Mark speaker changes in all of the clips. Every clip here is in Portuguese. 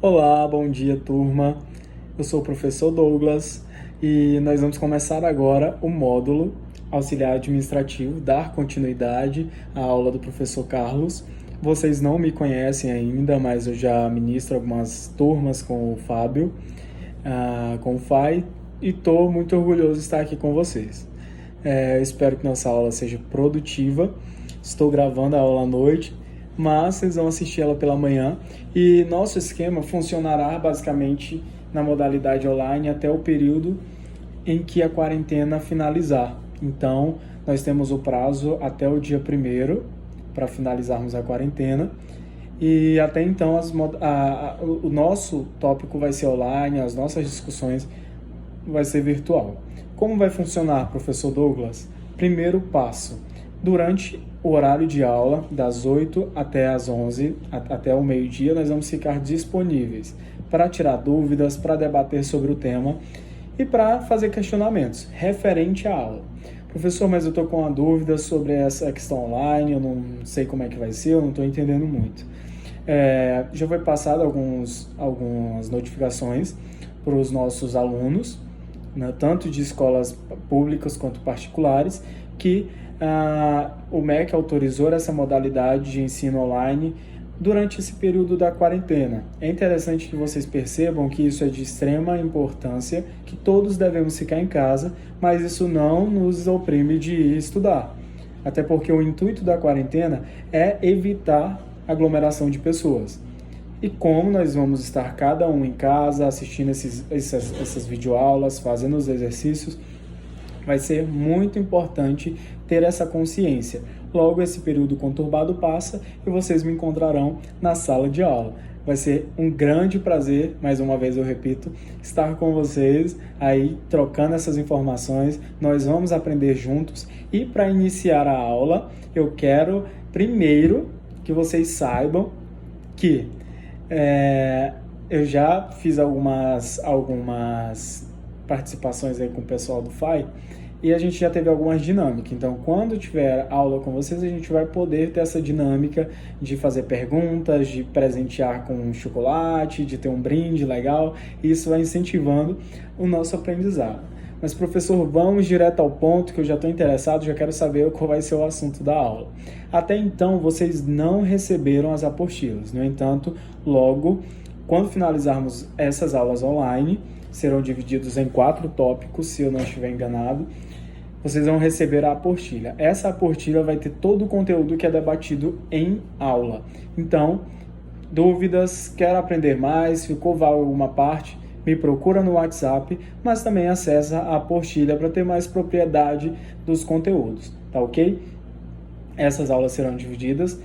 Speaker 1: Olá, bom dia, turma. Eu sou o professor Douglas e nós vamos começar agora o módulo auxiliar administrativo, dar continuidade à aula do professor Carlos. Vocês não me conhecem ainda, mas eu já ministro algumas turmas com o Fábio, com o FAI, e estou muito orgulhoso de estar aqui com vocês. Eu espero que nossa aula seja produtiva. Estou gravando a aula à noite, mas vocês vão assistir ela pela manhã e nosso esquema funcionará basicamente na modalidade online até o período em que a quarentena finalizar. Então, nós temos o prazo até o dia 1º para finalizarmos a quarentena e até então o nosso tópico vai ser online, as nossas discussões vai ser virtual. Como vai funcionar, professor Douglas? Primeiro passo: durante o horário de aula, das 8 até as 11, até o meio-dia, nós vamos ficar disponíveis para tirar dúvidas, para debater sobre o tema e para fazer questionamentos referente à aula. Professor, mas eu estou com uma dúvida sobre essa questão online, eu não sei como é que vai ser, eu não estou entendendo muito. Já foi passado algumas notificações para os nossos alunos, né, tanto de escolas públicas quanto particulares, que o MEC autorizou essa modalidade de ensino online durante esse período da quarentena. É interessante que vocês percebam que isso é de extrema importância, que todos devemos ficar em casa, mas isso não nos oprime de ir estudar. Até porque o intuito da quarentena é evitar aglomeração de pessoas. E como nós vamos estar cada um em casa, assistindo essas videoaulas, fazendo os exercícios, vai ser muito importante ter essa consciência. Logo, esse período conturbado passa e vocês me encontrarão na sala de aula. Vai ser um grande prazer, mais uma vez eu repito, estar com vocês aí trocando essas informações. Nós vamos aprender juntos e para iniciar a aula, eu quero primeiro que vocês saibam que eu já fiz algumas participações aí com o pessoal do FAI e a gente já teve algumas dinâmicas. Então, quando tiver aula com vocês, a gente vai poder ter essa dinâmica de fazer perguntas, de presentear com um chocolate, de ter um brinde legal. E isso vai incentivando o nosso aprendizado. Mas, professor, vamos direto ao ponto, que eu já estou interessado, já quero saber qual vai ser o assunto da aula. Até então, vocês não receberam as apostilas. No entanto, logo, quando finalizarmos essas aulas online, serão divididos em 4 tópicos, se eu não estiver enganado, vocês vão receber a apostila. Essa apostila vai ter todo o conteúdo que é debatido em aula. Então, dúvidas, quer aprender mais, ficou vago alguma parte, me procura no WhatsApp, mas também acessa a apostila para ter mais propriedade dos conteúdos, tá ok? Essas aulas serão divididas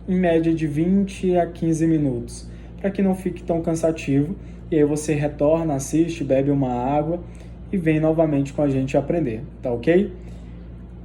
Speaker 1: em média de 20 a 15 minutos, para que não fique tão cansativo, e aí você retorna, assiste, bebe uma água e vem novamente com a gente aprender, tá ok?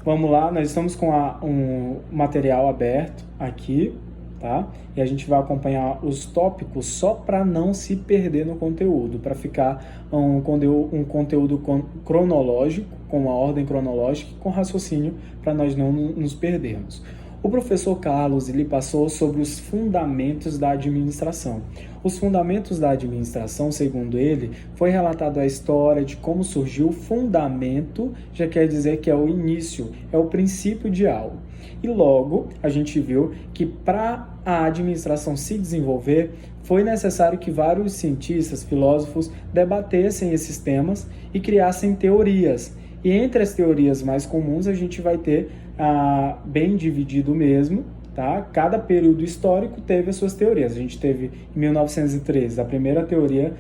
Speaker 1: Vamos lá, nós estamos com um material aberto aqui, tá? E a gente vai acompanhar os tópicos só para não se perder no conteúdo, para ficar um conteúdo cronológico, com uma ordem cronológica, com raciocínio, para nós não nos perdermos. O professor Carlos ele passou sobre os fundamentos da administração. Os fundamentos da administração, segundo ele, foi relatado a história de como surgiu. O fundamento já quer dizer que é o início, é o princípio de algo. E logo a gente viu que para a administração se desenvolver, foi necessário que vários cientistas, filósofos, debatessem esses temas e criassem teorias. E entre as teorias mais comuns a gente vai ter bem dividido mesmo, tá? Cada período histórico teve as suas teorias. A gente teve em 1913 a primeira teoria,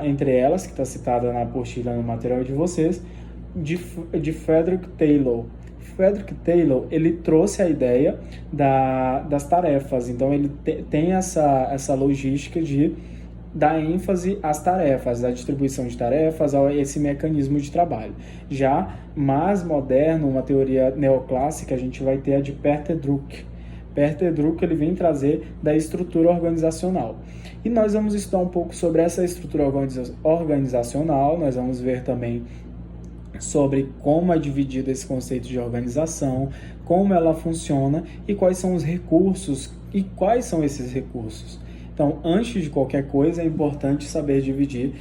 Speaker 1: entre elas, que está citada na apostila no material de vocês, de Frederick Taylor. Frederick Taylor, ele trouxe a ideia das tarefas, então ele tem essa logística de dar ênfase às tarefas, à distribuição de tarefas, a esse mecanismo de trabalho. Já mais moderno, uma teoria neoclássica, a gente vai ter a de Peter Drucker. Peter Drucker ele vem trazer da estrutura organizacional. E nós vamos estudar um pouco sobre essa estrutura organizacional, nós vamos ver também sobre como é dividido esse conceito de organização, como ela funciona e quais são os recursos e quais são esses recursos. Então, antes de qualquer coisa, é importante saber dividir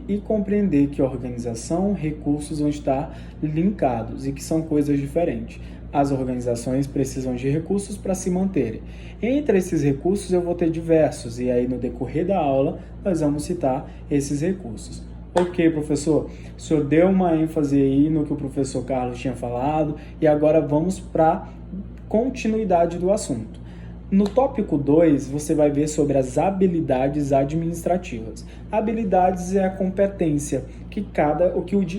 Speaker 1: e compreender que organização, recursos vão estar linkados e que são coisas diferentes. As organizações precisam de recursos para se manterem. Entre esses recursos eu vou ter diversos, e aí no decorrer da aula nós vamos citar esses recursos. Ok, professor, o senhor deu uma ênfase aí no que o professor Carlos tinha falado, e agora vamos para a continuidade do assunto. No tópico 2, você vai ver sobre as habilidades administrativas. Habilidades é a competência que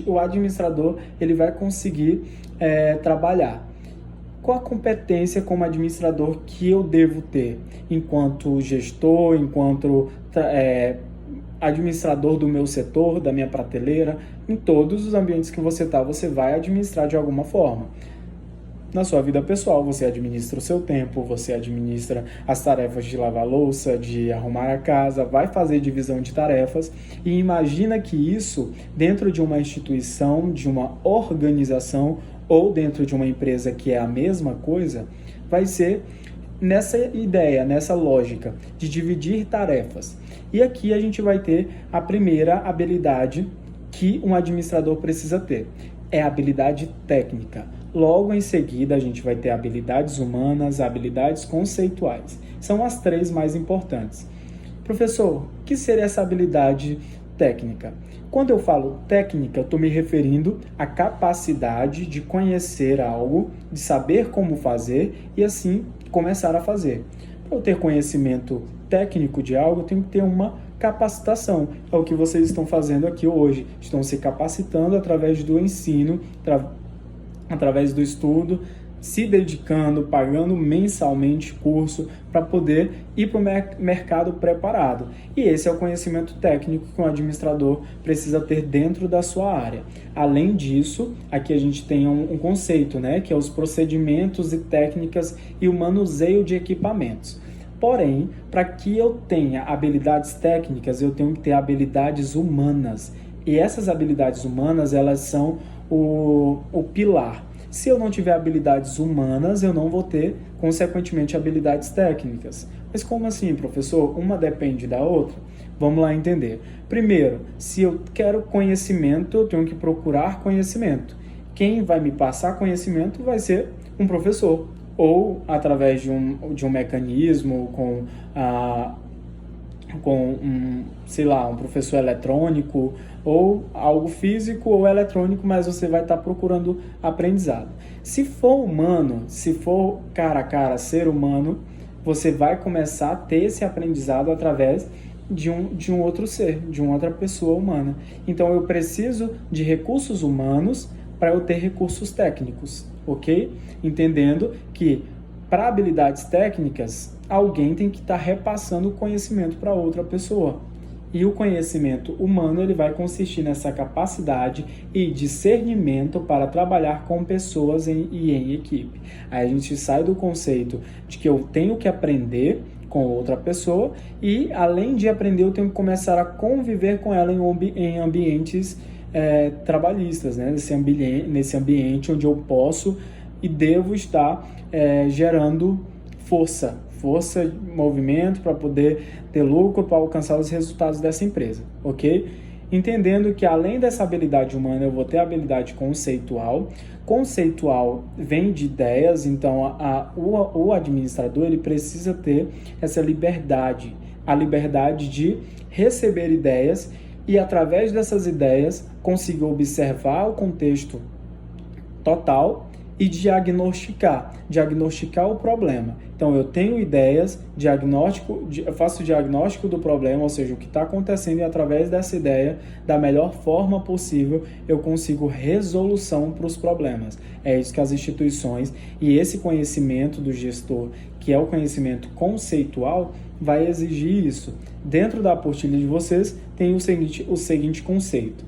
Speaker 1: o administrador ele vai conseguir trabalhar. Qual a competência como administrador que eu devo ter enquanto gestor, enquanto administrador do meu setor, da minha prateleira? Em todos os ambientes que você está, você vai administrar de alguma forma. Na sua vida pessoal, você administra o seu tempo, você administra as tarefas de lavar louça, de arrumar a casa, vai fazer divisão de tarefas, e imagina que isso, dentro de uma instituição, de uma organização ou dentro de uma empresa que é a mesma coisa, vai ser nessa ideia, nessa lógica de dividir tarefas. E aqui a gente vai ter a primeira habilidade que um administrador precisa ter, é a habilidade técnica. Logo em seguida, a gente vai ter habilidades humanas, habilidades conceituais. São as 3 mais importantes. Professor, o que seria essa habilidade técnica? Quando eu falo técnica, eu estou me referindo à capacidade de conhecer algo, de saber como fazer e assim começar a fazer. Para eu ter conhecimento técnico de algo, eu tenho que ter uma capacitação. É o que vocês estão fazendo aqui hoje. Estão se capacitando através do ensino, através do estudo, se dedicando, pagando mensalmente curso para poder ir para o mercado preparado. E esse é o conhecimento técnico que um administrador precisa ter dentro da sua área. Além disso, aqui a gente tem um conceito, né, que é os procedimentos e técnicas e o manuseio de equipamentos. Porém, para que eu tenha habilidades técnicas, eu tenho que ter habilidades humanas. E essas habilidades humanas, elas são o pilar. Se eu não tiver habilidades humanas, eu não vou ter, consequentemente, habilidades técnicas. Mas como assim, professor? Uma depende da outra? Vamos lá entender. Primeiro, se eu quero conhecimento, eu tenho que procurar conhecimento. Quem vai me passar conhecimento vai ser um professor, ou através de um mecanismo com um professor eletrônico, ou algo físico ou eletrônico, mas você vai estar procurando aprendizado. Se for humano, se for cara a cara, ser humano, você vai começar a ter esse aprendizado através de um outro ser, de uma outra pessoa humana. Então eu preciso de recursos humanos para eu ter recursos técnicos, ok? Entendendo que para habilidades técnicas, alguém tem que estar repassando o conhecimento para outra pessoa. E o conhecimento humano ele vai consistir nessa capacidade e discernimento para trabalhar com pessoas e em equipe. Aí a gente sai do conceito de que eu tenho que aprender com outra pessoa e, além de aprender, eu tenho que começar a conviver com ela em ambientes trabalhistas, né? Nesse ambiente onde eu posso e devo estar gerando força, movimento para poder ter lucro, para alcançar os resultados dessa empresa, ok? Entendendo que além dessa habilidade humana, eu vou ter a habilidade conceitual. Conceitual vem de ideias, então o administrador ele precisa ter essa liberdade, a liberdade de receber ideias e através dessas ideias conseguir observar o contexto total e diagnosticar o problema. Então, eu tenho ideias, eu faço diagnóstico do problema, ou seja, o que está acontecendo, e através dessa ideia, da melhor forma possível, eu consigo resolução para os problemas. É isso que as instituições e esse conhecimento do gestor, que é o conhecimento conceitual, vai exigir isso. Dentro da apostila de vocês, tem o seguinte conceito.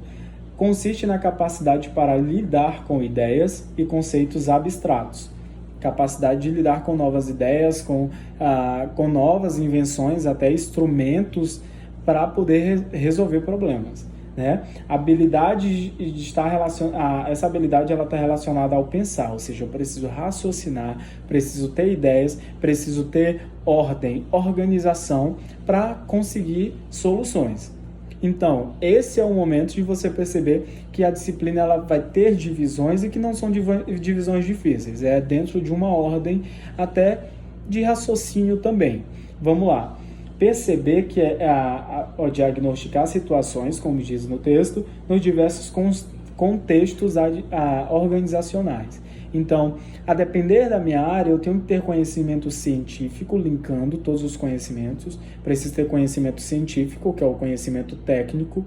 Speaker 1: Consiste na capacidade para lidar com ideias e conceitos abstratos. Capacidade de lidar com novas ideias, com novas invenções, até instrumentos para poder resolver problemas. né? Essa habilidade ela está relacionada ao pensar, ou seja, eu preciso raciocinar, preciso ter ideias, preciso ter ordem, organização para conseguir soluções. Então, esse é o momento de você perceber que a disciplina ela vai ter divisões e que não são divisões difíceis, é dentro de uma ordem até de raciocínio também. Vamos lá. Perceber que diagnosticar situações, como diz no texto, nos diversos contextos organizacionais. Então, a depender da minha área, eu tenho que ter conhecimento científico, linkando todos os conhecimentos. Preciso ter conhecimento científico, que é o conhecimento técnico,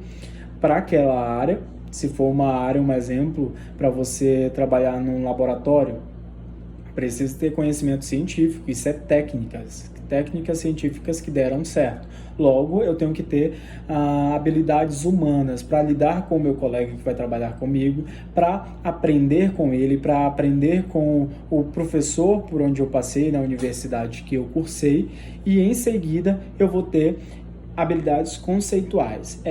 Speaker 1: para aquela área. Se for uma área, um exemplo, para você trabalhar num laboratório, precisa ter conhecimento científico, isso é técnicas científicas que deram certo. Logo, eu tenho que ter habilidades humanas para lidar com o meu colega que vai trabalhar comigo, para aprender com ele, para aprender com o professor por onde eu passei na universidade que eu cursei, e em seguida eu vou ter habilidades conceituais.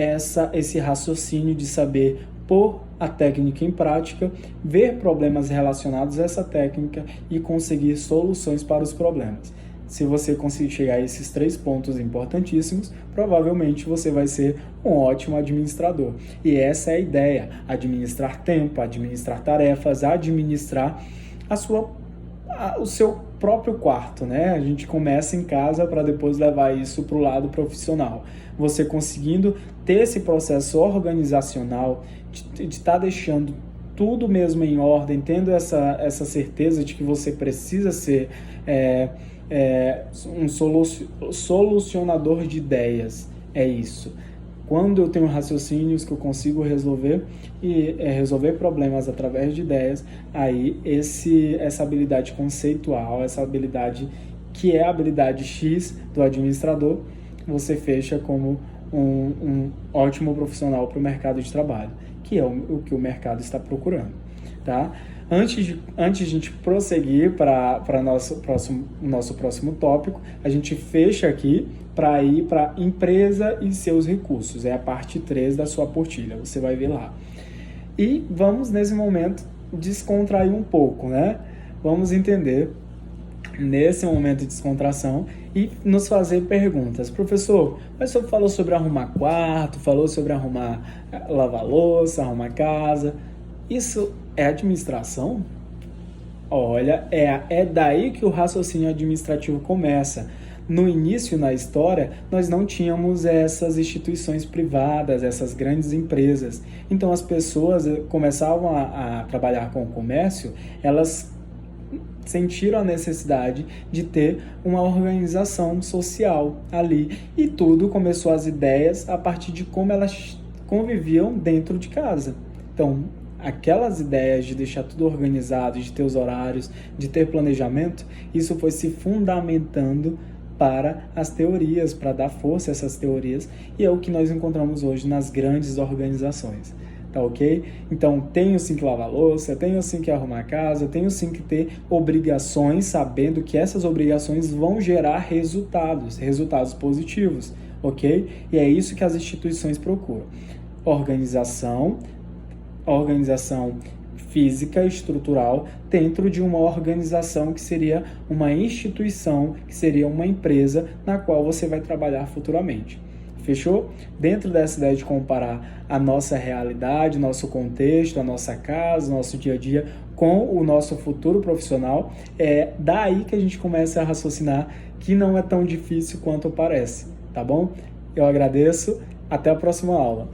Speaker 1: Esse raciocínio de saber pôr a técnica em prática, ver problemas relacionados a essa técnica e conseguir soluções para os problemas. Se você conseguir chegar a esses 3 pontos importantíssimos, provavelmente você vai ser um ótimo administrador. E essa é a ideia: administrar tempo, administrar tarefas, administrar o seu próprio quarto, né? A gente começa em casa para depois levar isso para o lado profissional. Você conseguindo ter esse processo organizacional, de estar deixando tudo mesmo em ordem, tendo essa certeza de que você precisa ser um solucionador de ideias. É isso. Quando eu tenho raciocínios que eu consigo resolver problemas através de ideias, aí essa habilidade conceitual, essa habilidade que é a habilidade X do administrador, você fecha como um ótimo profissional para o mercado de trabalho, que é o que o mercado está procurando, tá? Antes de a gente prosseguir para o nosso próximo tópico, a gente fecha aqui para ir para empresa e seus recursos. É a parte 3 da sua apostila, você vai ver lá. E vamos, nesse momento, descontrair um pouco, né? Vamos entender, nesse momento de descontração, e nos fazer perguntas. Professor, mas o senhor falou sobre arrumar quarto, falou sobre lavar louça, arrumar casa. Isso é administração? Olha, é daí que o raciocínio administrativo começa. No início, na história, nós não tínhamos essas instituições privadas, essas grandes empresas. Então, as pessoas começavam a trabalhar com o comércio, elas sentiram a necessidade de ter uma organização social ali. E tudo começou, as ideias, a partir de como elas conviviam dentro de casa. Então, aquelas ideias de deixar tudo organizado, de ter os horários, de ter planejamento, isso foi se fundamentando para as teorias, para dar força a essas teorias, e é o que nós encontramos hoje nas grandes organizações, tá ok? Então, tenho sim que lavar louça, tenho sim que arrumar a casa, tenho sim que ter obrigações, sabendo que essas obrigações vão gerar resultados positivos, ok? E é isso que as instituições procuram. Organização física, estrutural, dentro de uma organização que seria uma instituição, que seria uma empresa na qual você vai trabalhar futuramente. Fechou? Dentro dessa ideia de comparar a nossa realidade, nosso contexto, a nossa casa, nosso dia a dia com o nosso futuro profissional, é daí que a gente começa a raciocinar que não é tão difícil quanto parece, tá bom? Eu agradeço, até a próxima aula.